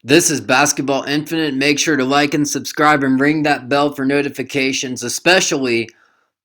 This is Basketball Infinite. Make sure to like and subscribe and ring that bell for notifications, especially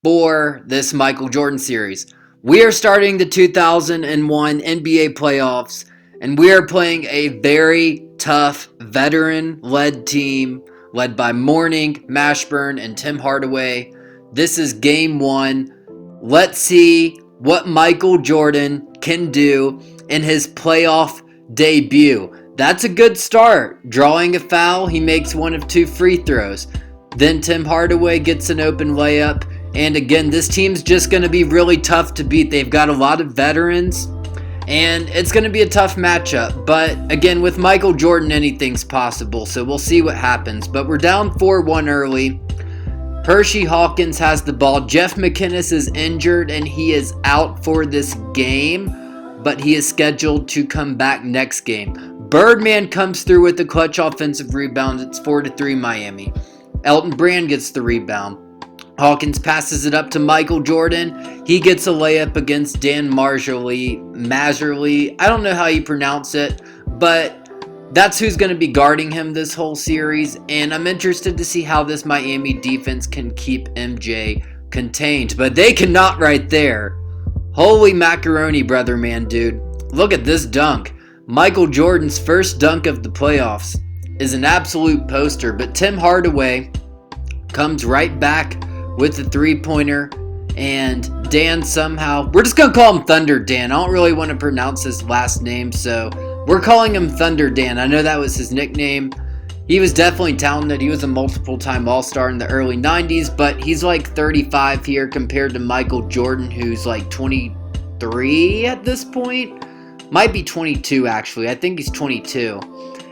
for this Michael Jordan series. We are starting the 2001 NBA playoffs, and we are playing a very tough veteran-led team led by Mourning, Mashburn, and Tim Hardaway. This is game one. Let's see what Michael Jordan can do in his playoff debut. That's a good start. Drawing a foul, he makes one of two free throws. Then Tim Hardaway gets an open layup. And again, this team's just going to be really tough to beat. They've got a lot of veterans, and it's going to be a tough matchup. But again, with Michael Jordan, anything's possible. So we'll see what happens. But we're down 4-1 early. Hershey Hawkins has the ball. Jeff McInnes is injured, and he is out for this game. But he is scheduled to come back next game. Birdman comes through with the clutch offensive rebound. It's 4-3 Miami. Elton Brand gets the rebound. Hawkins passes it up to Michael Jordan. He gets a layup against Dan Mazurli. I don't know how you pronounce it, but that's who's going to be guarding him this whole series. And I'm interested to see how this Miami defense can keep MJ contained. But they cannot right there. Holy macaroni, brother man, dude. Look at this dunk. Michael Jordan's first dunk of the playoffs is an absolute poster, but Tim Hardaway comes right back with the three-pointer, and Dan somehow, we're just going to call him Thunder Dan. I don't really want to pronounce his last name, so we're calling him Thunder Dan. I know that was his nickname. He was definitely talented. He was a multiple-time All-Star in the early 90s, but he's like 35 here compared to Michael Jordan, who's like 23 at this point. Might be 22, actually. I think he's 22.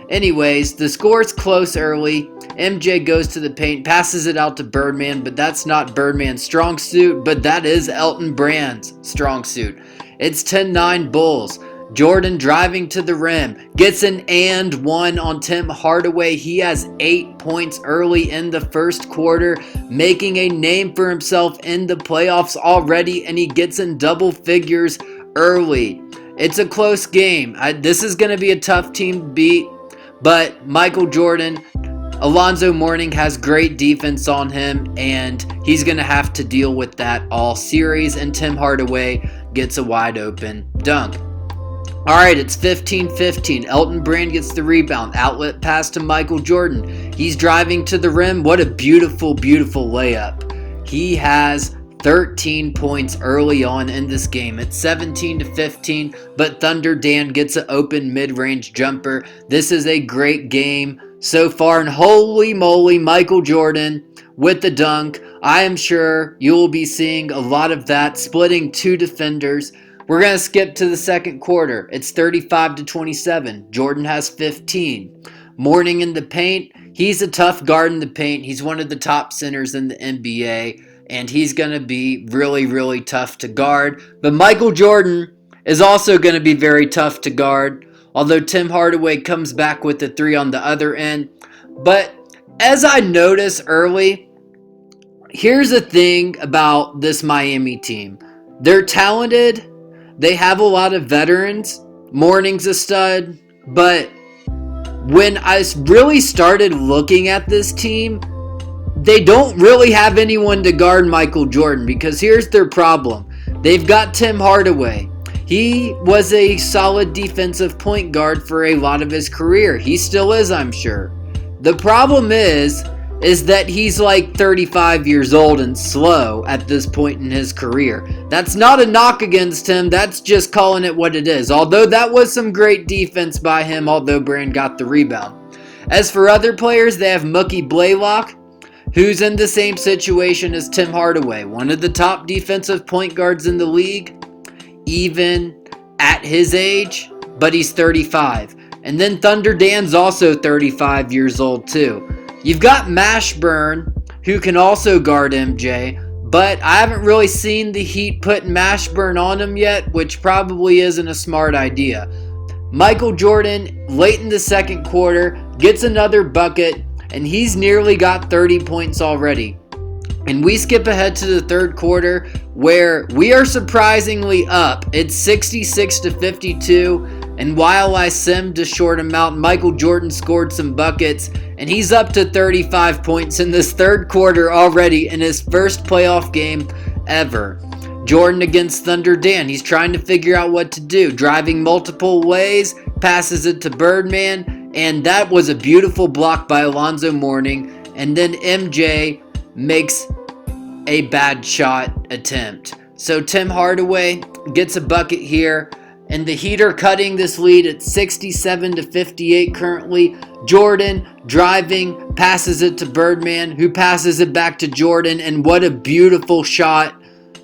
Anyways, the score's close early. MJ goes to the paint, passes it out to Birdman, but that's not Birdman's strong suit, but that is Elton Brand's strong suit. It's 10-9 Bulls. Jordan driving to the rim, gets an and one on Tim Hardaway. He has 8 points early in the first quarter, making a name for himself in the playoffs already, and he gets in double figures early. It's a close game. This is going to be a tough team to beat, but Michael Jordan, Alonzo Mourning has great defense on him, and he's going to have to deal with that all series, and Tim Hardaway gets a wide open dunk. All right, it's 15-15. Elton Brand gets the rebound. Outlet pass to Michael Jordan. He's driving to the rim. What a beautiful, beautiful layup. He has 13 points early on in this game. It's 17-15, but Thunder Dan gets an open mid-range jumper. This is a great game so far, and holy moly, Michael Jordan with the dunk. I am sure you will be seeing a lot of that, splitting two defenders. We're going to skip to the second quarter. It's 35-27. Jordan has 15. Mourning in the paint. He's a tough guard in the paint. He's one of the top centers in the NBA, and he's going to be really, really tough to guard. But Michael Jordan is also going to be very tough to guard, although Tim Hardaway comes back with the three on the other end. But as I noticed early, here's the thing about this Miami team. They're talented. They have a lot of veterans. Mourning's a stud. But when I really started looking at this team, they don't really have anyone to guard Michael Jordan, because here's their problem. They've got Tim Hardaway. He was a solid defensive point guard for a lot of his career. He still is, I'm sure. The problem is that he's like 35 years old and slow at this point in his career. That's not a knock against him. That's just calling it what it is. Although that was some great defense by him, although Brand got the rebound. As for other players, they have Mookie Blaylock, who's in the same situation as Tim Hardaway, one of the top defensive point guards in the league, even at his age, but he's 35. And then Thunder Dan's also 35 years old too. You've got Mashburn, who can also guard MJ, but I haven't really seen the Heat put Mashburn on him yet, which probably isn't a smart idea. Michael Jordan, late in the second quarter, gets another bucket, and he's nearly got 30 points already. And we skip ahead to the third quarter, where we are surprisingly up. It's 66-52. And while I simmed to short him out, Michael Jordan scored some buckets, and he's up to 35 points in this third quarter already in his first playoff game ever. Jordan against Thunder Dan. He's trying to figure out what to do. Driving multiple ways, passes it to Birdman, and that was a beautiful block by Alonzo Mourning. And then MJ makes a bad shot attempt. So Tim Hardaway gets a bucket here. And the Heat are cutting this lead at 67-58 currently. Jordan driving, passes it to Birdman, who passes it back to Jordan. And what a beautiful shot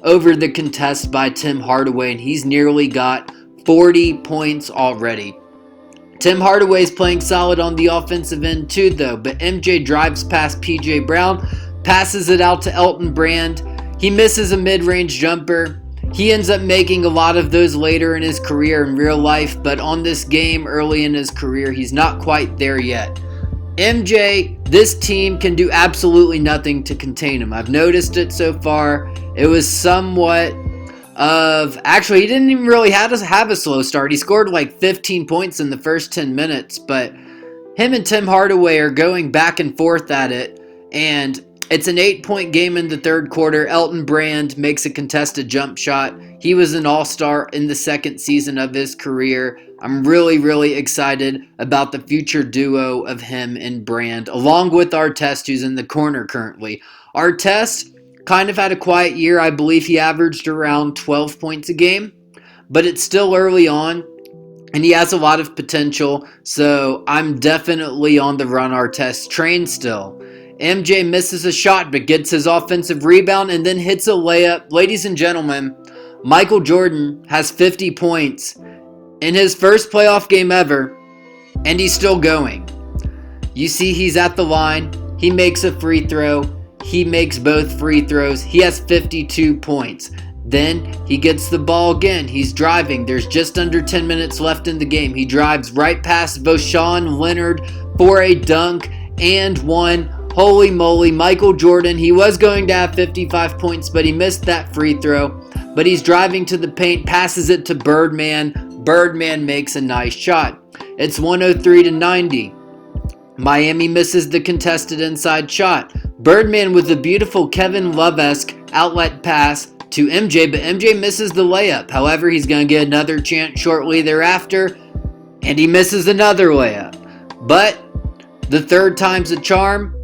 over the contest by Tim Hardaway. And he's nearly got 40 points already. Tim Hardaway's playing solid on the offensive end too, though. But MJ drives past PJ Brown, passes it out to Elton Brand. He misses a mid-range jumper. He ends up making a lot of those later in his career in real life, but on this game early in his career, he's not quite there yet. MJ, this team can do absolutely nothing to contain him. I've noticed it so far. It was somewhat of... Actually, he didn't even really have a slow start. He scored like 15 points in the first 10 minutes, but him and Tim Hardaway are going back and forth at it, and it's an 8-point game in the third quarter. Elton Brand makes a contested jump shot. He was an all-star in the second season of his career. I'm really, really excited about the future duo of him and Brand, along with Artest, who's in the corner currently. Artest kind of had a quiet year. I believe he averaged around 12 points a game, but it's still early on, and he has a lot of potential, so I'm definitely on the Run Artest train still. MJ misses a shot but gets his offensive rebound and then hits a layup. Ladies and gentlemen, Michael Jordan has 50 points in his first playoff game ever, and he's still going. You see he's at the line. He makes a free throw. He makes both free throws. He has 52 points. Then he gets the ball again. He's driving. There's just under 10 minutes left in the game. He drives right past Voshon Leonard for a dunk and one. Holy moly, Michael Jordan, he was going to have 55 points, but he missed that free throw. But he's driving to the paint, passes it to Birdman. Birdman makes a nice shot. It's 103-90. Miami misses the contested inside shot. Birdman with a beautiful Kevin Love-esque outlet pass to MJ, but MJ misses the layup. However, he's going to get another chance shortly thereafter, and he misses another layup. But the third time's a charm.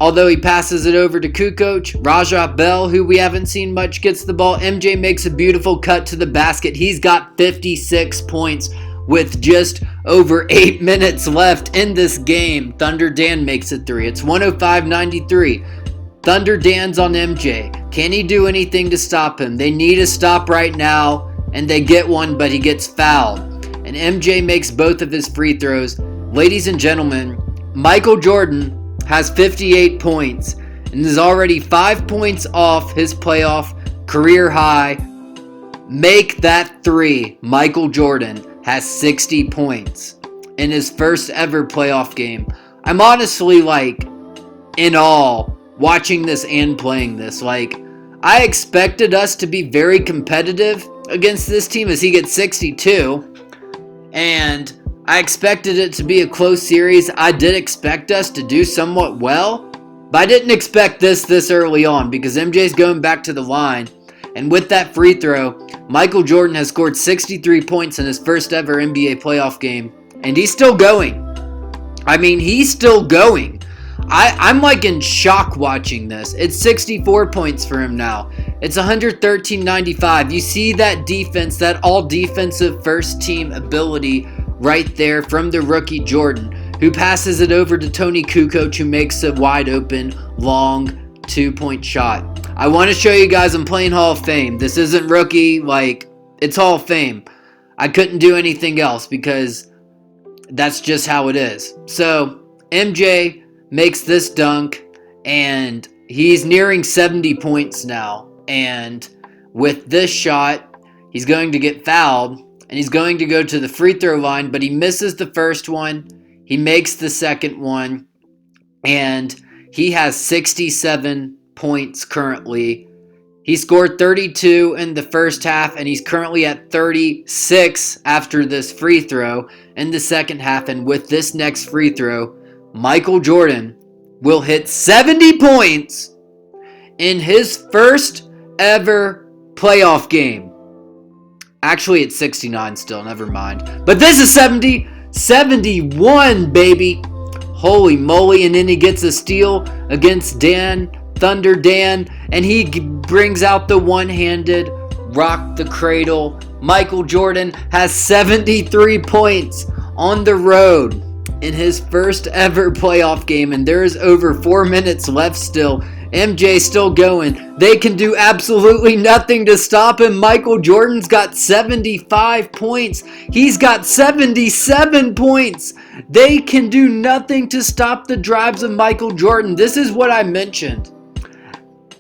Although he passes it over to Kukoc, Raja Bell, who we haven't seen much, gets the ball. MJ makes a beautiful cut to the basket. He's got 56 points with just over 8 minutes left in this game. Thunder Dan makes it 3. It's 105-93. Thunder Dan's on MJ. Can he do anything to stop him? They need a stop right now, and they get one, but he gets fouled. And MJ makes both of his free throws. Ladies and gentlemen, Michael Jordan has 58 points and is already 5 points off his playoff career high. Make that 3. Michael Jordan has 60 points in his first ever playoff game. I'm honestly in awe watching this and playing this. I expected us to be very competitive against this team as he gets 62, and I expected it to be a close series. I did expect us to do somewhat well, but I didn't expect this early on because MJ's going back to the line. And with that free throw, Michael Jordan has scored 63 points in his first ever NBA playoff game, and he's still going. I mean, he's still going. I'm in shock watching this. It's 64 points for him now. It's 113-95. You see that defense, that all defensive first team ability right there from the rookie Jordan, who passes it over to Tony Kukoc, who makes a wide open, long 2-point shot. I want to show you guys I'm playing Hall of Fame. This isn't rookie, it's Hall of Fame. I couldn't do anything else because that's just how it is. So, MJ makes this dunk, and he's nearing 70 points now. And with this shot, he's going to get fouled, and he's going to go to the free throw line, but he misses the first one. He makes the second one, and he has 67 points currently He scored 32 in the first half, and he's currently at 36 after this free throw in the second half. And with this next free throw, Michael Jordan will hit 70 points in his first ever playoff game. Actually, it's 69 still, never mind. But this is 71, baby. Holy moly. And then he gets a steal against Thunder Dan, and he brings out the one-handed rock the cradle. Michael Jordan has 73 points on the road in his first ever playoff game, and there is over 4 minutes left still. MJ still going. They can do absolutely nothing to stop him. Michael Jordan's got 75 points. He's got 77 points. They can do nothing to stop the drives of Michael Jordan. This is what I mentioned.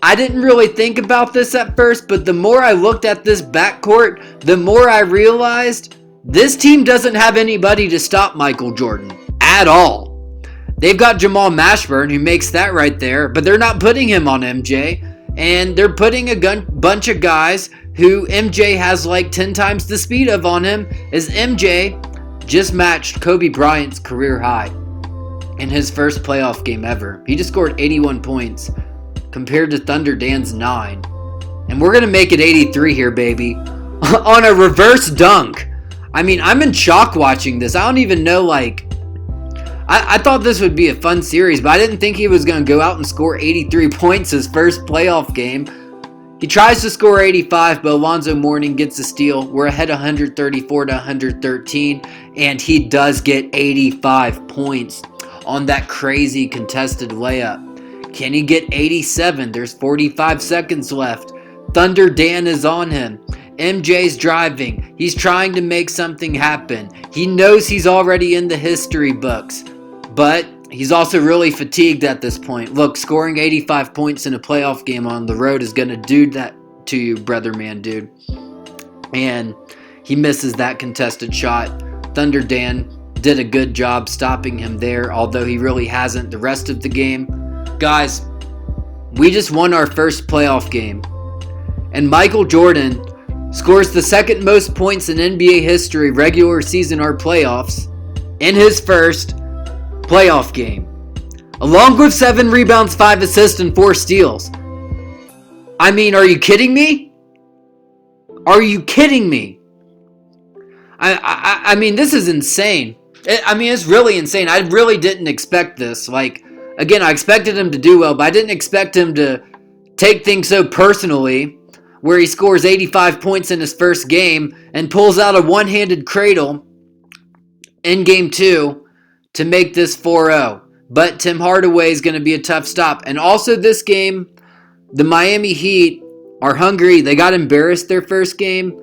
I didn't really think about this at first, but the more I looked at this backcourt, the more I realized this team doesn't have anybody to stop Michael Jordan at all. They've got Jamal Mashburn, who makes that right there, but they're not putting him on MJ, and they're putting a bunch of guys who MJ has like 10 times the speed of on him, as MJ just matched Kobe Bryant's career high in his first playoff game ever. He just scored 81 points compared to Thunder Dan's 9. And we're going to make it 83 here, baby, on a reverse dunk. I mean, I'm in shock watching this. I don't even know, I thought this would be a fun series, but I didn't think he was going to go out and score 83 points his first playoff game. He tries to score 85, but Alonzo Mourning gets a steal. We're ahead 134 to 113, and he does get 85 points on that crazy contested layup. Can he get 87? There's 45 seconds left. Thunder Dan is on him. MJ's driving. He's trying to make something happen. He knows he's already in the history books, but he's also really fatigued at this point. Look, scoring 85 points in a playoff game on the road is going to do that to you, brother man, dude. And he misses that contested shot. Thunder Dan did a good job stopping him there, although he really hasn't the rest of the game. Guys, we just won our first playoff game, and Michael Jordan scores the second most points in NBA history, regular season or playoffs, in his first playoff game, along with 7 rebounds, 5 assists, and 4 steals. I mean, are you kidding me? Are you kidding me? I mean, this is insane. It's really insane. I really didn't expect this. Again, I expected him to do well, but I didn't expect him to take things so personally, where he scores 85 points in his first game and pulls out a one-handed cradle in Game 2 to make this 4-0. But Tim Hardaway is going to be a tough stop. And also this game, the Miami Heat are hungry. They got embarrassed their first game.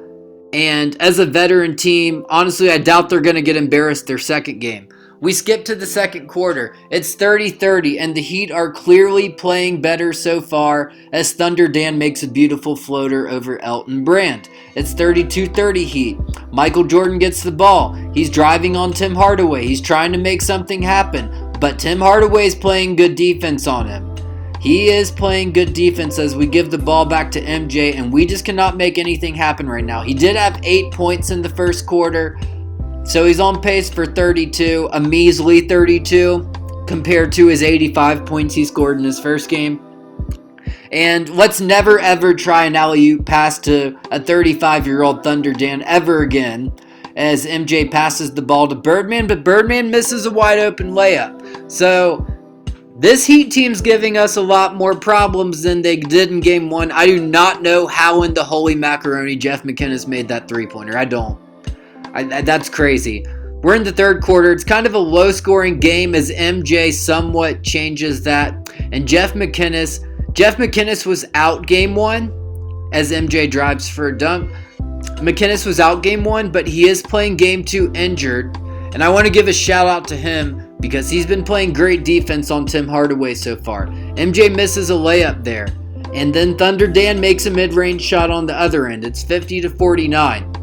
And as a veteran team, honestly, I doubt they're going to get embarrassed their second game. We skip to the second quarter. It's 30-30, and the Heat are clearly playing better so far as Thunder Dan makes a beautiful floater over Elton Brand. It's 32-30 Heat. Michael Jordan gets the ball. He's driving on Tim Hardaway. He's trying to make something happen, but Tim Hardaway is playing good defense on him. He is playing good defense as we give the ball back to MJ, and we just cannot make anything happen right now. He did have 8 points in the first quarter, so he's on pace for 32, a measly 32, compared to his 85 points he scored in his first game. And let's never ever try an alley-oop pass to a 35-year-old Thunder Dan ever again, as MJ passes the ball to Birdman, but Birdman misses a wide-open layup. So this Heat team's giving us a lot more problems than they did in Game 1. I do not know how in the holy macaroni Jeff McInnes made that three-pointer. I don't. That's crazy. We're in the third quarter. It's kind of a low-scoring game as MJ somewhat changes that. And Jeff McInnes was out Game 1 as MJ drives for a dunk. McInnes was out Game 1, but he is playing Game 2 injured. And I want to give a shout-out to him because he's been playing great defense on Tim Hardaway so far. MJ misses a layup there. And then Thunder Dan makes a mid-range shot on the other end. It's 50-49.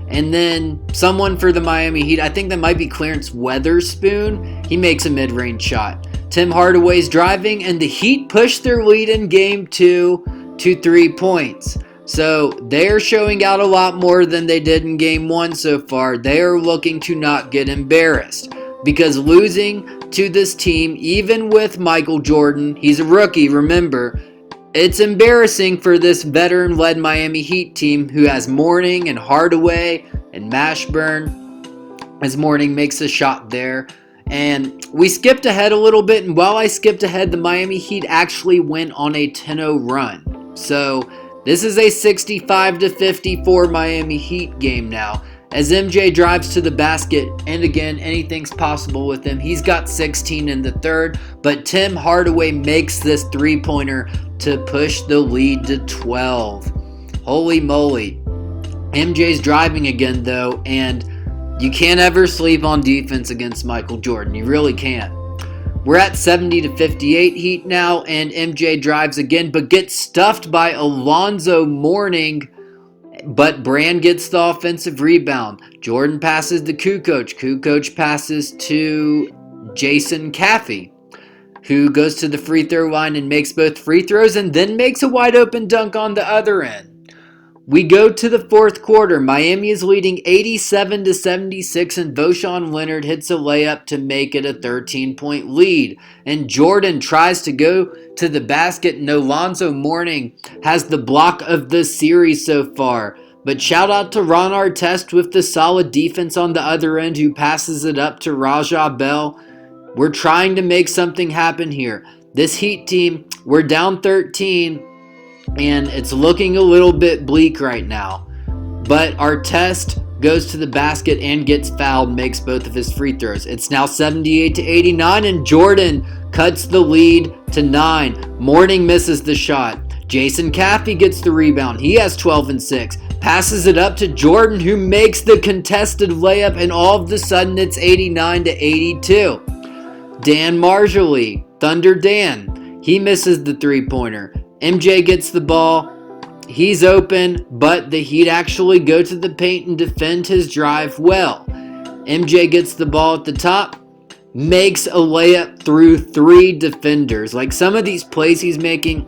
And then someone for the Miami Heat, I think that might be Clarence Weatherspoon, he makes a mid-range shot. Tim Hardaway's driving, and the Heat push their lead in Game 2 to 3 points. So they're showing out a lot more than they did in game 1 so far. They are looking to not get embarrassed, because losing to this team, even with Michael Jordan, he's a rookie, remember, it's embarrassing for this veteran-led Miami Heat team who has Mourning and Hardaway and Mashburn, as Mourning makes a shot there. And we skipped ahead a little bit, and while I skipped ahead, the Miami Heat actually went on a 10-0 run. So this is a 65-54 Miami Heat game now, as MJ drives to the basket, and again, anything's possible with him. He's got 16 in the third, but Tim Hardaway makes this three-pointer to push the lead to 12. Holy moly. MJ's driving again, though, and you can't ever sleep on defense against Michael Jordan. You really can't. We're at 70-58 Heat now, and MJ drives again, but gets stuffed by Alonzo Mourning. But Brand gets the offensive rebound. Jordan passes to Kukoc. Kukoc passes to Jason Caffey, who goes to the free throw line and makes both free throws and then makes a wide open dunk on the other end. We go to the fourth quarter. Miami is leading 87-76, and Voshon Leonard hits a layup to make it a 13-point lead. And Jordan tries to go to the basket, and Alonzo Mourning has the block of the series so far. But shout out to Ron Artest with the solid defense on the other end, who passes it up to Raja Bell. We're trying to make something happen here. This Heat team, we're down 13. And it's looking a little bit bleak right now. But Artest goes to the basket and gets fouled, makes both of his free throws. It's now 78-89, and Jordan cuts the lead to 9. Mourning misses the shot. Jason Caffey gets the rebound. He has 12 and 6. Passes it up to Jordan, who makes the contested layup, and all of a sudden it's 89-82. Dan Marjoley, Thunder Dan, he misses the three-pointer. MJ gets the ball. He's open, but the Heat actually go to the paint and defend his drive well. MJ gets the ball at the top, makes a layup through 3 defenders. Like, some of these plays he's making,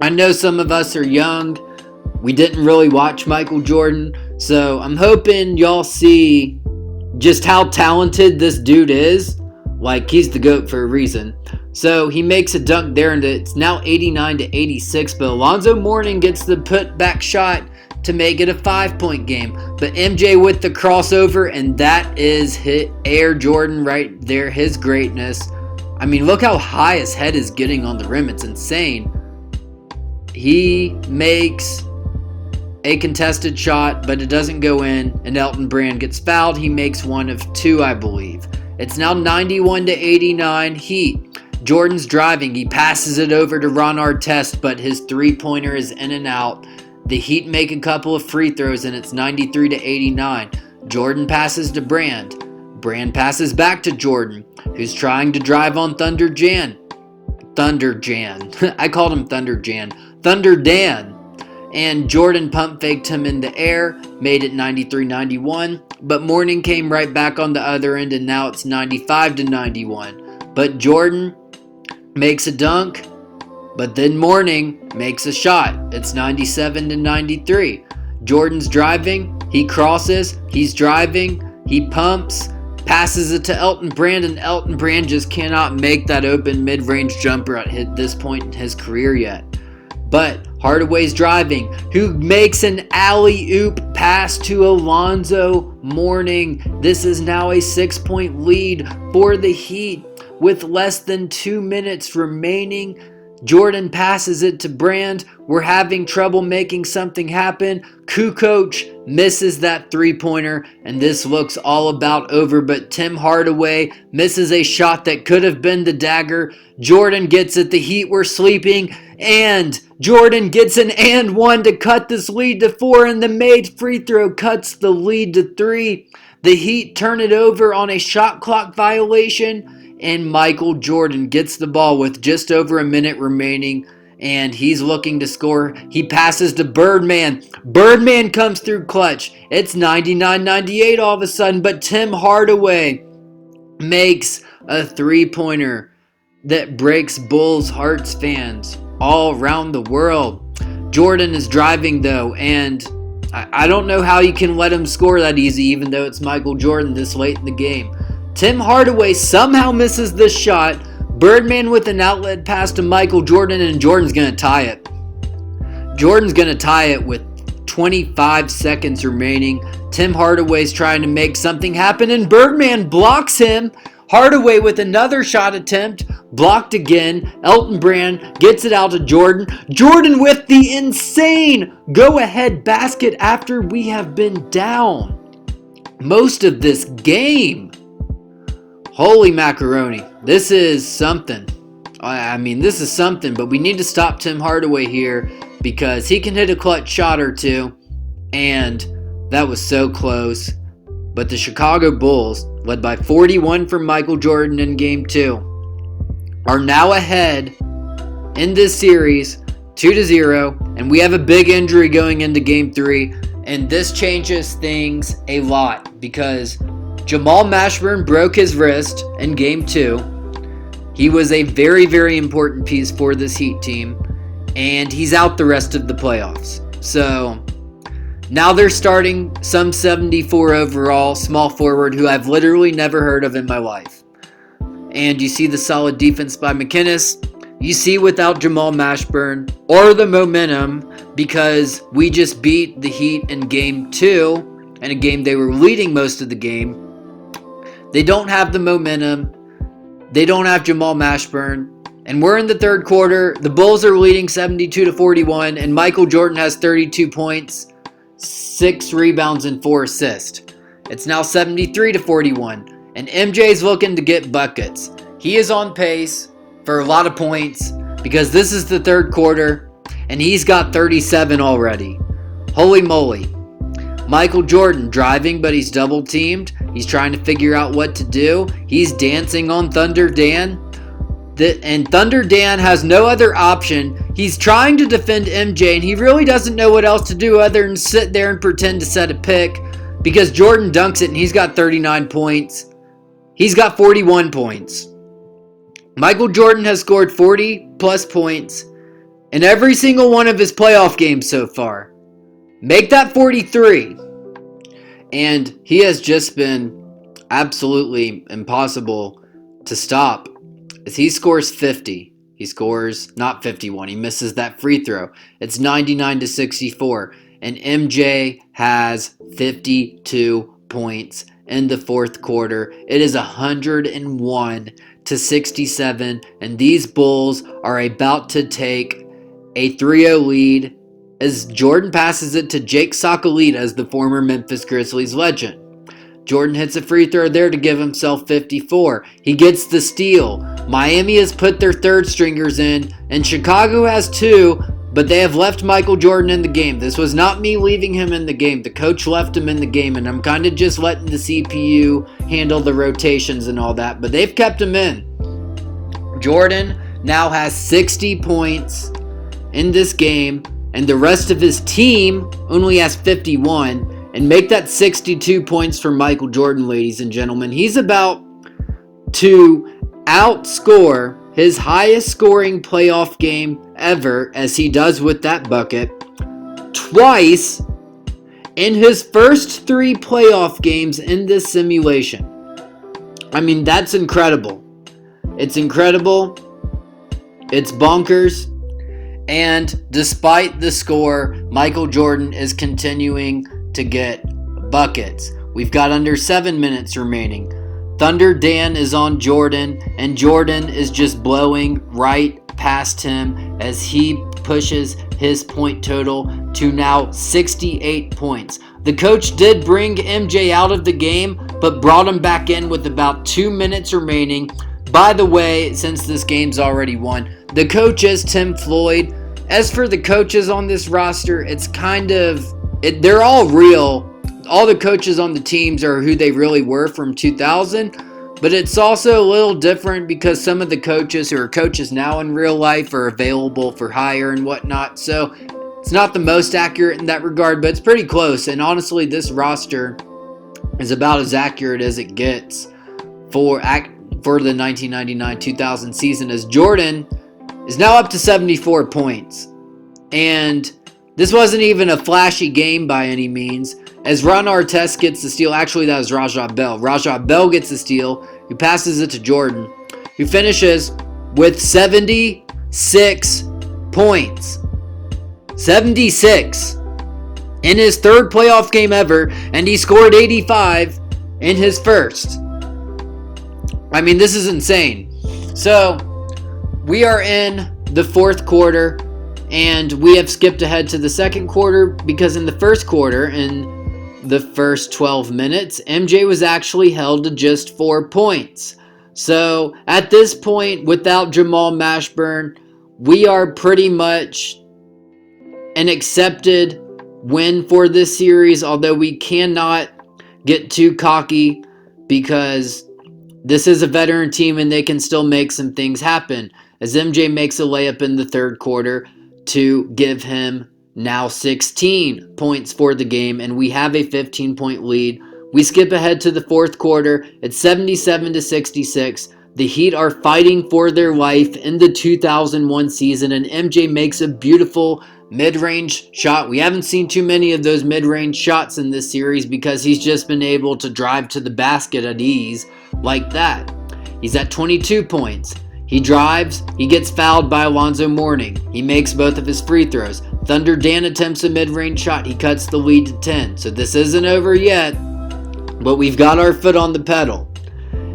I know some of us are young. We didn't really watch Michael Jordan, so I'm hoping y'all see just how talented this dude is. Like, he's the GOAT for a reason. So he makes a dunk there, and it's now 89-86, but Alonzo Mourning gets the put-back shot to make it a 5-point game. But MJ with the crossover, and that is Air Jordan right there, his greatness. I mean, look how high his head is getting on the rim. It's insane. He makes a contested shot, but it doesn't go in, and Elton Brand gets fouled. He makes one of 2, I believe. It's now 91-89 Heat. Jordan's driving. He passes it over to Ron Artest, but his three-pointer is in and out. The Heat make a couple of free throws, and it's 93-89. Jordan passes to Brand. Brand passes back to Jordan, who's trying to drive on Thunder Jan. I called him Thunder Jan. Thunder Dan. And Jordan pump faked him in the air, made it 93-91. But Mourning came right back on the other end, and now it's 95-91. But Jordan makes a dunk, but then Mourning makes a shot. It's 97-93. Jordan's driving, he crosses, he's driving, he pumps, passes it to Elton Brand, and Elton Brand just cannot make that open mid-range jumper at this point in his career yet. But Hardaway's driving, who makes an alley-oop pass to Alonzo Mourning. This is now a 6-point lead for the Heat with less than 2 minutes remaining. Jordan passes it to Brand. We're having trouble making something happen. Kukoc misses that three-pointer, and this looks all about over, but Tim Hardaway misses a shot that could have been the dagger. Jordan gets it. The Heat were sleeping, and Jordan gets an and one to cut this lead to 4, and the made free throw cuts the lead to 3. The Heat turn it over on a shot clock violation, and Michael Jordan gets the ball with just over a minute remaining, and he's looking to score. He passes to Birdman. Birdman comes through clutch. It's 99-98 all of a sudden, but Tim Hardaway makes a three-pointer that breaks Bulls Hearts fans all around the world. Jordan is driving though, and I don't know how you can let him score that easy even though it's Michael Jordan this late in the game. Tim Hardaway somehow misses this shot. Birdman with an outlet pass to Michael Jordan, and Jordan's going to tie it. Jordan's going to tie it with 25 seconds remaining. Tim Hardaway's trying to make something happen, and Birdman blocks him. Hardaway with another shot attempt, blocked again. Elton Brand gets it out to Jordan. Jordan with the insane go-ahead basket after we have been down most of this game. Holy macaroni. This is something. This is something, but we need to stop Tim Hardaway here because he can hit a clutch shot or two, and that was so close. But the Chicago Bulls, led by 41 from Michael Jordan in Game 2, are now ahead in this series 2-0, and we have a big injury going into Game 3, and this changes things a lot because Jamal Mashburn broke his wrist in Game 2. He was a very, very important piece for this Heat team, and he's out the rest of the playoffs. So now they're starting some 74 overall small forward who I've literally never heard of in my life. And you see the solid defense by McInnes. You see without Jamal Mashburn or the momentum, because we just beat the Heat in Game 2, in a game they were leading most of the game. They don't have the momentum. They don't have Jamal Mashburn. And we're in the third quarter. The Bulls are leading 72-41, and Michael Jordan has 32 points, 6 rebounds, and 4 assists. It's now 73-41, and MJ's looking to get buckets. He is on pace for a lot of points because this is the third quarter, and he's got 37 already. Holy moly. Michael Jordan driving, but he's double teamed. He's trying to figure out what to do. He's dancing on Thunder Dan. And Thunder Dan has no other option. He's trying to defend MJ, and he really doesn't know what else to do other than sit there and pretend to set a pick because Jordan dunks it, and he's got 39 points. He's got 41 points. Michael Jordan has scored 40-plus points in every single one of his playoff games so far. Make that 43. And he has just been absolutely impossible to stop. As he scores 50, he scores not 51. He misses that free throw. It's 99-64. And MJ has 52 points in the fourth quarter. It is 101-67. And these Bulls are about to take a 3-0 lead as Jordan passes it to Jake Sokolita, the former Memphis Grizzlies legend. Jordan hits a free throw there to give himself 54. He gets the steal. Miami has put their third stringers in, and Chicago has 2, but they have left Michael Jordan in the game. This was not me leaving him in the game. The coach left him in the game, and I'm kind of just letting the CPU handle the rotations and all that, but they've kept him in. Jordan now has 60 points in this game, and the rest of his team only has 51. And make that 62 points for Michael Jordan, ladies and gentlemen. He's about to outscore his highest scoring playoff game ever, as he does with that bucket, twice in his first 3 playoff games in this simulation. I mean, that's incredible. It's incredible. It's bonkers. And despite the score, Michael Jordan is continuing to get buckets. We've got under 7 minutes remaining. Thunder Dan is on Jordan, and Jordan is just blowing right past him as he pushes his point total to now 68 points. The coach did bring MJ out of the game, but brought him back in with about 2 minutes remaining. By the way, since this game's already won, the coach is Tim Floyd. As for the coaches on this roster, it's kind of... they're all real. All the coaches on the teams are who they really were from 2000. But it's also a little different because some of the coaches who are coaches now in real life are available for hire and whatnot. So it's not the most accurate in that regard, but it's pretty close. And honestly, this roster is about as accurate as it gets for the 1999-2000 season, as Jordan is now up to 74 points. And This wasn't even a flashy game by any means, as Ron Artest gets the steal. Actually, that was Rajah Bell. Rajah Bell gets the steal, who passes it to Jordan, who finishes with 76 points. 76 in his third playoff game ever, and he scored 85 in his first. I mean, this is insane. So, we are in the fourth quarter, and we have skipped ahead to the second quarter because in the first quarter, in the first 12 minutes, MJ was actually held to just 4 points. So, at this point, without Jamal Mashburn, we are pretty much an accepted win for this series, although we cannot get too cocky because this is a veteran team and they can still make some things happen, as MJ makes a layup in the third quarter to give him now 16 points for the game, and we have a 15-point lead. We skip ahead to the fourth quarter. It's 77-66. The Heat are fighting for their life in the 2001 season, and MJ makes a beautiful mid-range shot. We haven't seen too many of those mid-range shots in this series because he's just been able to drive to the basket at ease like that. He's at 22 points. He drives, he gets fouled by Alonzo Mourning. He makes both of his free throws. Thunder Dan attempts a mid-range shot. He cuts the lead to 10. So this isn't over yet, but we've got our foot on the pedal.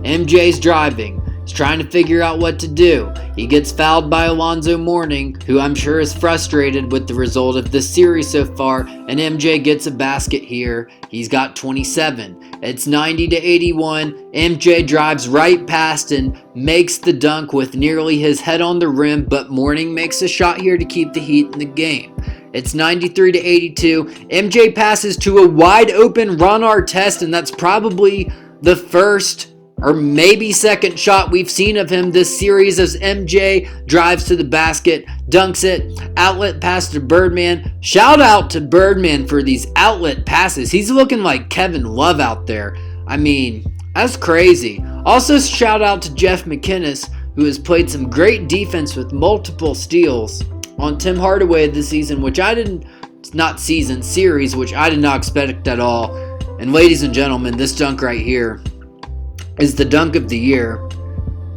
MJ's driving. He's trying to figure out what to do. He gets fouled by Alonzo Mourning, who I'm sure is frustrated with the result of this series so far, and MJ gets a basket here. He's got 27. It's 90-81. MJ drives right past and makes the dunk with nearly his head on the rim, but Mourning makes a shot here to keep the Heat in the game. It's 93-82. MJ passes to a wide open Ron Artest, and that's probably the first or maybe second shot we've seen of him this series, as MJ drives to the basket, dunks it, outlet pass to Birdman. Shout out to Birdman for these outlet passes. He's looking like Kevin Love out there. I mean, that's crazy. Also, shout out to Jeff McInnis, who has played some great defense with multiple steals on Tim Hardaway this season, which I didn't, not season, series, which I did not expect at all. And ladies and gentlemen, this dunk right here is the dunk of the year.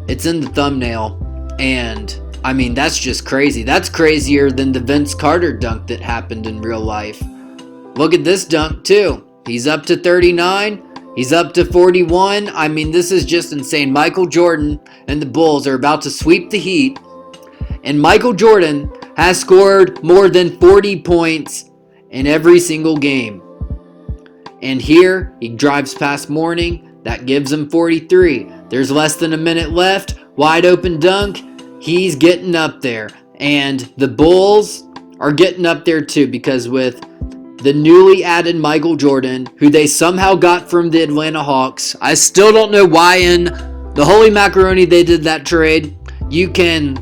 It's in the thumbnail, and I mean, that's just crazy. That's crazier than the Vince Carter dunk that happened in real life. Look at this dunk too. He's up to 39. He's up to 41. I mean, this is just insane. Michael Jordan and the Bulls are about to sweep the Heat, and Michael Jordan has scored more than 40 points in every single game. And here, he drives past Mourning. That gives him 43. There's less than a minute left. Wide open dunk. He's getting up there. And the Bulls are getting up there too, because with the newly added Michael Jordan, who they somehow got from the Atlanta Hawks, I still don't know why in the holy macaroni they did that trade. You can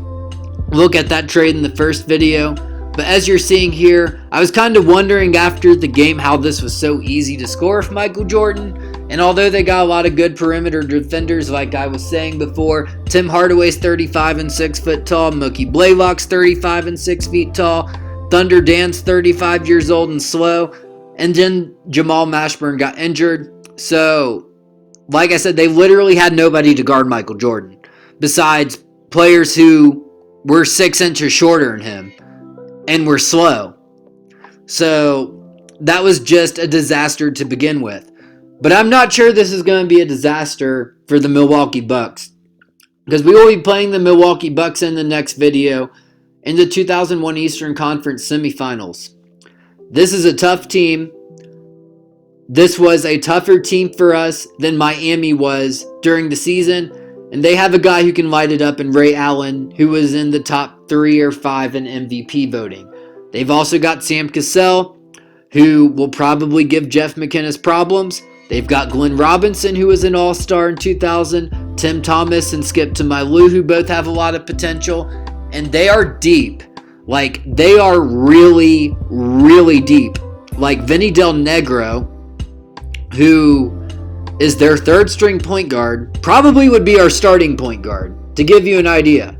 look at that trade in the first video. But as you're seeing here, I was kind of wondering after the game how this was so easy to score with Michael Jordan. And although they got a lot of good perimeter defenders, like I was saying before, Tim Hardaway's 35 and 6 foot tall, Mookie Blaylock's 35 and 6 feet tall, Thunder Dan's 35 years old and slow, and then Jamal Mashburn got injured. So, like I said, they literally had nobody to guard Michael Jordan, besides players who were 6 inches shorter than him and were slow. So, that was just a disaster to begin with. But I'm not sure this is going to be a disaster for the Milwaukee Bucks, because we will be playing the Milwaukee Bucks in the next video in the 2001 Eastern Conference semifinals. This is a tough team. This was a tougher team for us than Miami was during the season, and they have a guy who can light it up in Ray Allen, who was in the top 3 or 5 in MVP voting. They've also got Sam Cassell, who will probably give Jeff McInnis problems. They've got Glenn Robinson, who was an all-star in 2000, Tim Thomas and Skip Tumalu, who both have a lot of potential, and they are deep. Like, they are really, really deep. Like Vinny Del Negro, who is their third-string point guard, probably would be our starting point guard, to give you an idea.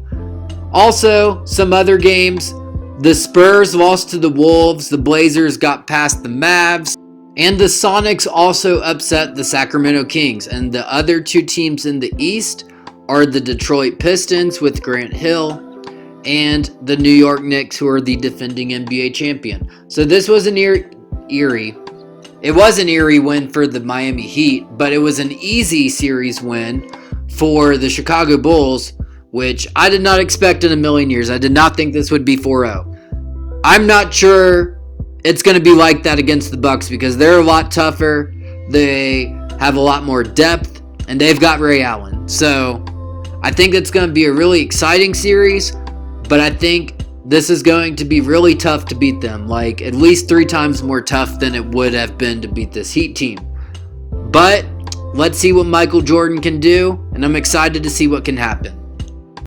Also, some other games, The Spurs lost to the Wolves, the Blazers got past the Mavs, and the Sonics also upset the Sacramento Kings. And the other two teams in the East are the Detroit Pistons with Grant Hill and the New York Knicks, who are the defending NBA champion. So this was an eerie win for the Miami Heat, but it was an easy series win for the Chicago Bulls, which I did not expect in a million years. I did not think this would be 4-0. I'm not sure it's going to be like that against the Bucks because they're a lot tougher. They have a lot more depth, and they've got Ray Allen. So I think it's going to be a really exciting series, but I think this is going to be really tough to beat them, like at least 3 times more tough than it would have been to beat this Heat team. But let's see what Michael Jordan can do, and I'm excited to see what can happen.